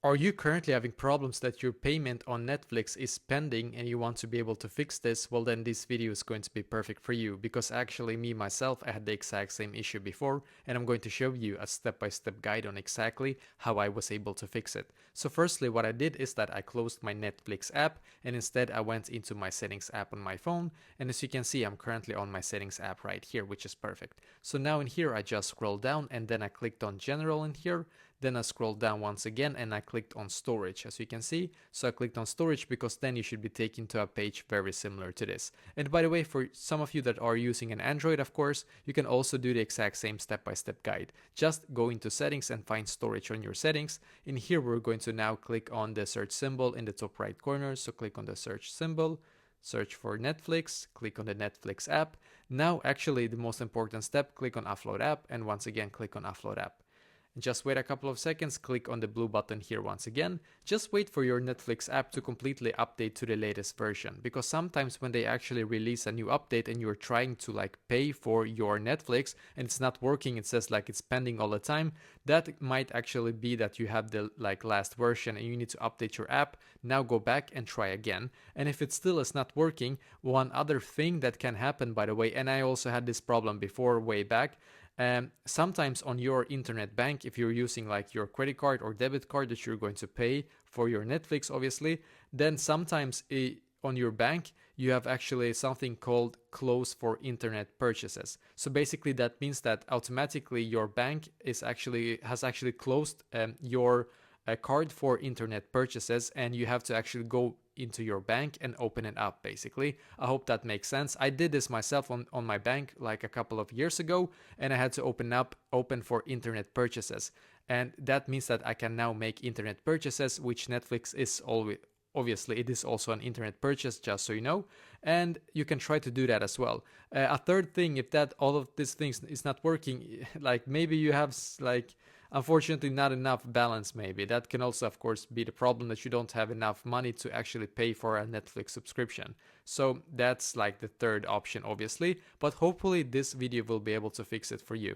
Are you currently having problems that your payment on Netflix is pending and you want to be able to fix this? Well, then this video is going to be perfect for you, because actually me myself, I had the exact same issue before, and I'm going to show you a step-by-step guide on exactly how I was able to fix it. So firstly, what I did is that I closed my Netflix app and instead I went into my settings app on my phone, and as you can see, I'm currently on my settings app right here, which is perfect. So now in here I just scroll down and then I clicked on general in here. Then I scrolled down once again and I clicked on storage, as you can see. So I clicked on storage because then you should be taken to a page very similar to this. And by the way, for some of you that are using an Android, of course, you can also do the exact same step-by-step guide. Just go into settings and find storage on your settings. In here, we're going to now click on the search symbol in the top right corner. So click on the search symbol. Search for Netflix, click on the Netflix app. Now, actually, the most important step, click on Offload App, and once again, click on Offload App. Just wait a couple of seconds, click on the blue button here once again. Just wait for your Netflix app to completely update to the latest version, because sometimes when they actually release a new update and you're trying to like pay for your Netflix and it's not working, it says like it's pending all the time, that might actually be that you have the like last version and you need to update your app. Now go back and try again. And if it still is not working, one other thing that can happen, by the way, and I also had this problem before way back, sometimes on your internet bank, if you're using like your credit card or debit card that you're going to pay for your Netflix, obviously, then sometimes on your bank you have actually something called close for internet purchases. So basically that means that automatically your bank has actually closed your card for internet purchases, and you have to actually go into your bank and open it up, basically. I hope that makes sense. I did this myself on my bank like a couple of years ago, and I had to open for internet purchases. And that means that I can now make internet purchases, which Netflix is always, obviously it is also an internet purchase, just so you know, and you can try to do that as well. A third thing, if that all of these things is not working, like maybe you have like unfortunately not enough balance, maybe that can also of course be the problem, that you don't have enough money to actually pay for a Netflix subscription. So that's like the third option, obviously, but hopefully this video will be able to fix it for you.